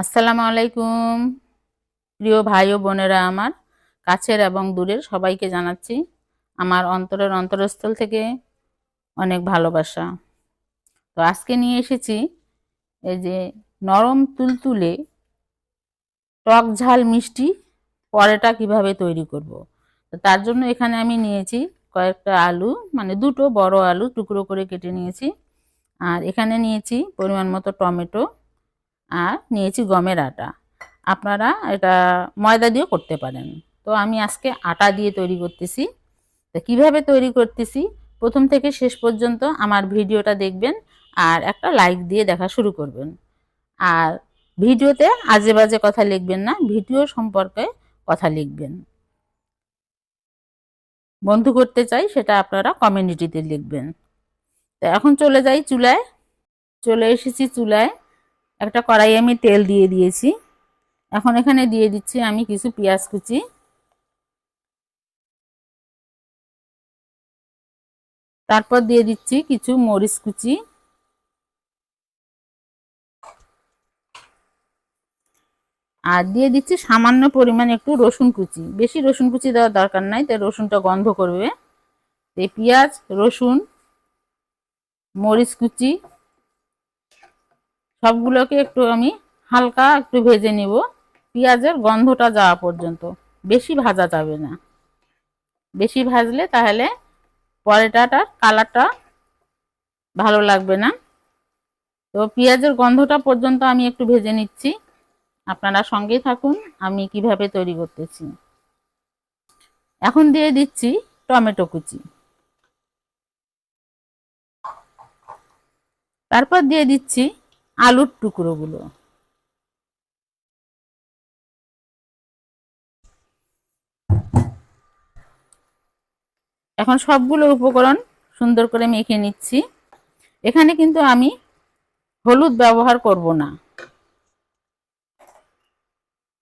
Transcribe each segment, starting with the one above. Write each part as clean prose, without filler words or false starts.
আসসালামু আলাইকুম। প্রিয় ভাই ও বোনেরা, আমার কাছের এবং দূরের সবাইকে জানাচ্ছি আমার অন্তরের অন্তরস্থল থেকে অনেক ভালোবাসা। তো আজকে নিয়ে এসেছি এই যে নরম তুলতুলে টক ঝাল মিষ্টি পরোটা কিভাবে তৈরি করব। তো তার জন্য এখানে আমি নিয়েছি কয়েকটা আলু, মানে দুটো বড় আলু টুকরো করে কেটে নিয়েছি। আর এখানে নিয়েছি পরিমাণ মতো টমেটো, আর নিয়েছি গমের আটা। আপনারা এটা ময়দা দিয়েও করতে পারেন। তো আমি আজকে আটা দিয়ে তৈরি করতেছি। তো কিভাবে তৈরি করতেছি প্রথম থেকে শেষ পর্যন্ত আমার ভিডিওটা দেখবেন, আর একটা লাইক দিয়ে দেখা শুরু করবেন। আর ভিডিওতে আজে বাজে কথা লিখবেন না, ভিডিও সম্পর্কে কথা লিখবেন। বন্ধু করতে চাই সেটা আপনারা কমিউনিটিতে লিখবেন। তো এখন চলে যাই চুলায়। চলে এসেছি চুলায়। একটা কড়াই আমি তেল দিয়ে দিয়েছি। এখন এখানে দিয়ে দিচ্ছি আমি কিছু পেঁয়াজ কুচি, তারপর দিয়ে দিচ্ছি কিছু মরিচ কুচি, আর দিয়ে দিচ্ছি সামান্য পরিমাণ একটু রসুন কুচি। বেশি রসুন কুচি দেওয়ার দরকার নাই, তাই রসুনটা গন্ধ করবে। এই পেঁয়াজ, রসুন, মরিচ কুচি সবগুলোকে একটু আমি হালকা একটু ভেজে নিব, পেঁয়াজের গন্ধটা যাওয়া পর্যন্ত। বেশি ভাজা যাবে না, বেশি ভাজলে তাহলে পরোটাটার কালারটা ভালো লাগবে না। তো পেঁয়াজের গন্ধটা পর্যন্ত আমি একটু ভেজে নিচ্ছি। আপনারা সঙ্গেই থাকুন আমি কিভাবে তৈরি করতেছি। এখন দিয়ে দিচ্ছি টমেটো কুচি, তারপর দিয়ে দিচ্ছি আলুর টুকরোগুলো। এখন সবগুলো উপকরণ সুন্দর করে মেখে নিচ্ছি। এখানে কিন্তু আমি হলুদ ব্যবহার করব না।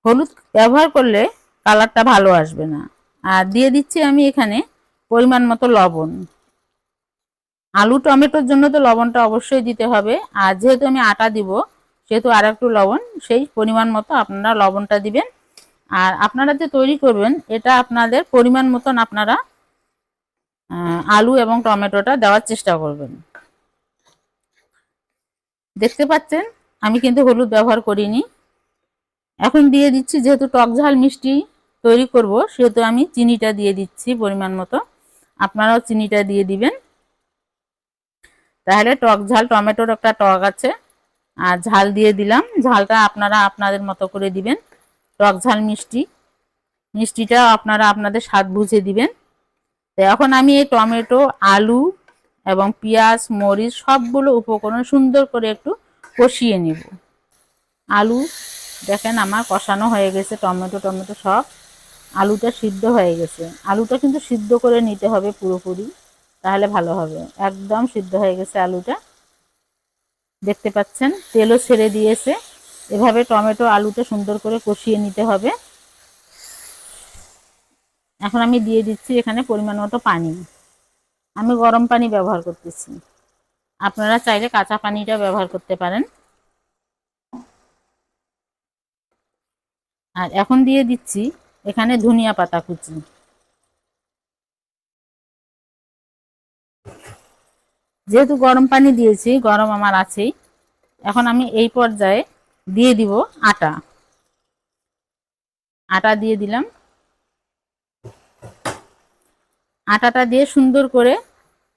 হলুদ ব্যবহার করলে কালারটা ভালো আসবে না। আর দিয়ে দিচ্ছি আমি এখানে পরিমাণ মতো লবণ। আলু টমেটোর জন্য তো লবণটা অবশ্যই দিতে হবে, আর যেহেতু আমি আটা দিব সেহেতু আর একটু লবণ, সেই পরিমাণ মতো আপনারা লবণটা দিবেন। আর আপনারা যে তৈরি করবেন এটা আপনাদের পরিমাণ মতন আপনারা আলু এবং টমেটোটা দেওয়ার চেষ্টা করবেন। দেখতে পাচ্ছেন আমি কিন্তু হলুদ ব্যবহার করিনি। এখন দিয়ে দিচ্ছি, যেহেতু টক ঝাল মিষ্টি তৈরি করব সেহেতু আমি চিনিটা দিয়ে দিচ্ছি পরিমাণ মতো। আপনারাও চিনিটা দিয়ে দিবেন, তাহলে টক ঝাল, টমেটোর একটা টক আছে। আর ঝাল দিয়ে দিলাম, ঝালটা আপনারা আপনাদের মতো করে দিবেন। টক ঝাল মিষ্টি, মিষ্টিটা আপনারা আপনাদের স্বাদ বুঝে দিবেন। তো এখন আমি এই টমেটো, আলু এবং পেঁয়াজ, মরিচ সবগুলো উপকরণ সুন্দর করে একটু কষিয়ে নিব। আলু দেখেন আমার কষানো হয়ে গেছে, টমেটো টমেটো সব আলুটা সিদ্ধ হয়ে গেছে। আলুটা কিন্তু সিদ্ধ করে নিতে হবে পুরোপুরি, তাহলে ভালো হবে। একদম সিদ্ধ হয়ে গেছে আলুটা, দেখতে পাচ্ছেন তেলও ছেড়ে দিয়েছে। এভাবে টমেটো আলুটা সুন্দর করে কষিয়ে নিতে হবে। এখন আমি দিয়ে দিচ্ছি এখানে পরিমাণ মতো পানি। আমি গরম পানি ব্যবহার করতেছি, আপনারা চাইলে কাঁচা পানিটা ব্যবহার করতে পারেন। আর এখন দিয়ে দিচ্ছি এখানে ধনিয়া পাতা কুচি। যেহেতু গরম পানি দিয়েছি, গরম আমার আছেই। এখন আমি এই পর্যায়ে দিয়ে দিব আটা। আটা দিয়ে দিলাম। আটাটা দিয়ে সুন্দর করে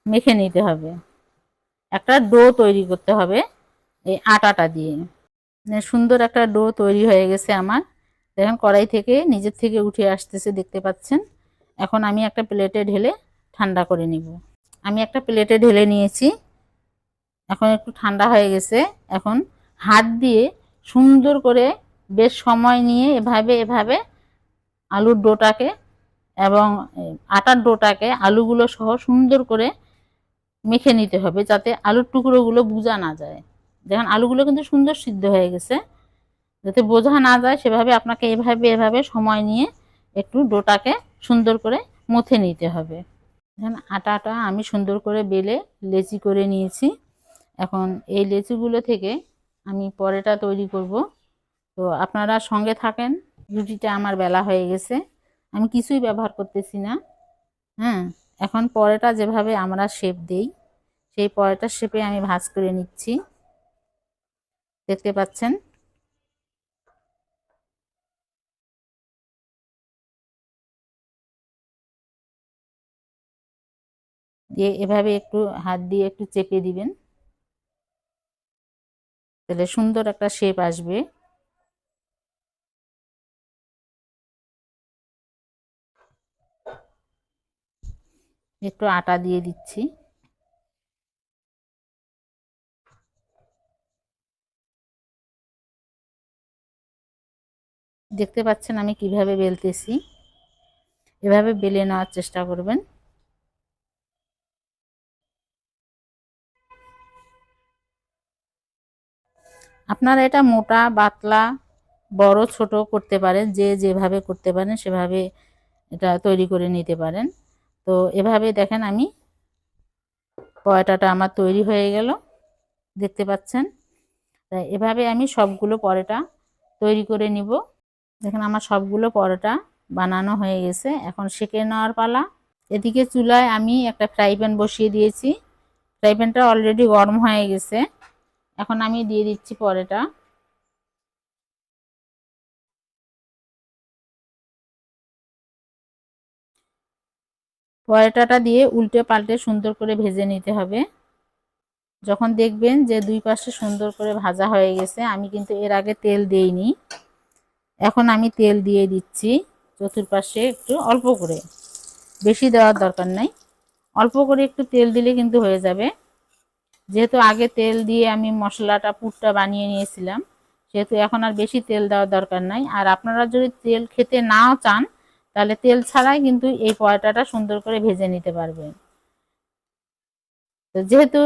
মেখে নিতে হবে, একটা ডো তৈরি করতে হবে এই আটাটা দিয়ে। সুন্দর একটা ডো তৈরি হয়ে গেছে আমার। দেখেন কড়াই থেকে নিজের থেকে উঠে আসতেছে, দেখতে পাচ্ছেন। এখন আমি একটা প্লেটে ঢেলে ঠান্ডা করে নিব। আমি একটা প্লেটে ঢেলে নিয়েছি, এখন একটু ঠান্ডা হয়ে গেছে। এখন হাত দিয়ে সুন্দর করে বেশ সময় নিয়ে এভাবে এভাবে আলুর ডোটাকে এবং আটার ডোটাকে আলুগুলো সহ সুন্দর করে মেখে নিতে হবে, যাতে আলুর টুকরোগুলো বোঝা না যায়। দেখেন আলুগুলো কিন্তু সুন্দর সিদ্ধ হয়ে গেছে, যাতে বোঝা না যায় সেভাবে আপনাকে এভাবে এভাবে সময় নিয়ে একটু ডোটাকে সুন্দর করে মুথে নিতে হবে। দেখেন আটাটা আমি সুন্দর করে বেলে লেচি করে নিয়েছি। এখন এই লেচিগুলো থেকে আমি পরোটা তৈরি করব। তো আপনারা সঙ্গে থাকেন। রুটিটা আমার বেলা হয়ে গেছে, আমি কিছুই ব্যবহার করতেছি না। হ্যাঁ, এখন পরোটা যেভাবে আমরা শেপ দেই সেই পরোটার শেপে আমি ভাঁজ করে নিচ্ছি, দেখতে পাচ্ছেন। দিয়ে এভাবে একটু হাত দিয়ে একটু চেপে দিবেন, তাহলে সুন্দর একটা শেপ আসবে। একটু আটা দিয়ে দিচ্ছি। দেখতে পাচ্ছেন আমি কিভাবে বেলতেছি, এভাবে বেলে নেওয়ার চেষ্টা করবেন। আপনারা এটা মোটা পাতলা বড় ছোট করতে পারেন, যে যেভাবে করতে পারেন সেভাবে এটা তৈরি করে নিতে পারেন। তো এভাবে দেখেন আমি পরোটাটা আমার তৈরি হয়ে গেল, দেখতে পাচ্ছেন। তাই এভাবে আমি সবগুলো পরোটা তৈরি করে নিব। দেখেন আমার সবগুলো পরোটা বানানো হয়ে গেছে, এখন সেঁকে নেওয়ার পালা। এদিকে চুলায় আমি একটা ফ্রাই প্যান বসিয়ে দিয়েছি, ফ্রাই প্যানটা অলরেডি গরম হয়ে গেছে। এখন আমি দিয়ে দিচ্ছি পরোটা। পরোটাটা দিয়ে উল্টে পাল্টে সুন্দর করে ভেজে নিতে হবে। যখন দেখবেন যে দুই পাশে সুন্দর করে ভাজা হয়ে গেছে, আমি কিন্তু এর আগে তেল দেইনি, এখন আমি তেল দিয়ে দিচ্ছি চতুর্পাশে একটু অল্প করে, বেশি দেওয়ার দরকার নাই, অল্প করে একটু তেল দিলে কিন্তু হয়ে যাবে। যেহেতু আগে তেল দিয়ে আমি মশলাটা পুরটা বানিয়ে নিয়েছিলাম, সেহেতু এখন আর বেশি তেল দেওয়ার দরকার নাই। আর আপনারা যদি তেল খেতে নাও চান, তাহলে তেল ছাড়াই কিন্তু এই পরোটাটা সুন্দর করে ভেজে নিতে পারবেন। তো যেহেতু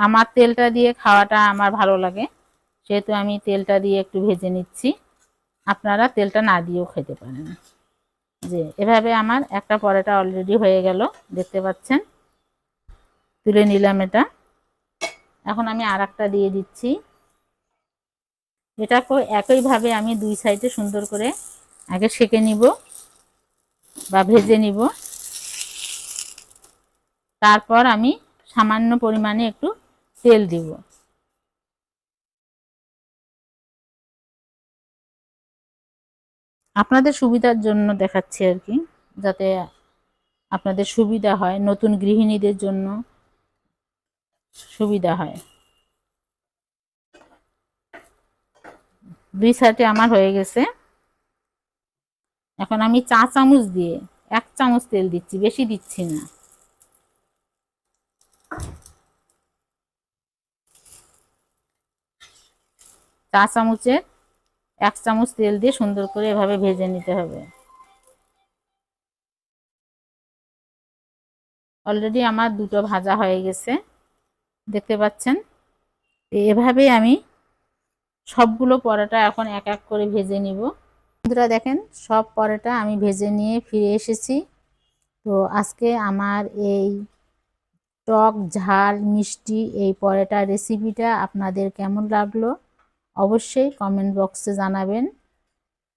আমার তেলটা দিয়ে খাওয়াটা আমার ভালো লাগে, সেহেতু আমি তেলটা দিয়ে একটু ভেজে নিচ্ছি। আপনারা তেলটা না দিয়েও খেতে পারেন। যে এভাবে আমার একটা পরোটা অলরেডি হয়ে গেল, দেখতে পাচ্ছেন। তুলে নিলাম এটা। এখন আমি আর একটা দিয়ে দিচ্ছি। এটাকেও একইভাবে আমি দুই সাইডে সুন্দর করে আগে সেঁকে নিব বা ভেজে নিব। তারপর আমি সামান্য পরিমাণে একটু তেল দিব। আপনাদের সুবিধার জন্য দেখাচ্ছি আর কি, যাতে আপনাদের সুবিধা হয়, নতুন গৃহিণীদের জন্য সুবিধা হয়। দুই সাইডে আমার হয়ে গেছে। এখন আমি চা চামচ দিয়ে 1 চামচ তেল দিচ্ছি, বেশি দিচ্ছি না। চা চামচের 1 চামচ তেল দিয়ে সুন্দর করে এভাবে ভেজে নিতে হবে। অলরেডি আমার দুটো ভাজা হয়ে গেছে, দেখতে পাচ্ছেন। এভাবেই আমি সবগুলো পরোটা এখন এক এক করে ভেজে নিব। বন্ধুরা দেখেন, সব পরোটা আমি ভেজে নিয়ে ফিরে এসেছি। তো আজকে আমার এই টক ঝাল মিষ্টি এই পরোটা রেসিপিটা আপনাদের কেমন লাগলো অবশ্যই কমেন্ট বক্সে জানাবেন।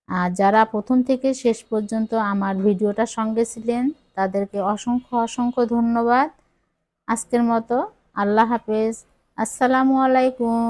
আর যারা প্রথম থেকে শেষ পর্যন্ত আমার ভিডিওটার সঙ্গে ছিলেন, তাদেরকে অসংখ্য অসংখ্য ধন্যবাদ। আজকের মতো আল্লাহ হাফেজ, আসসালামু আলাইকুম।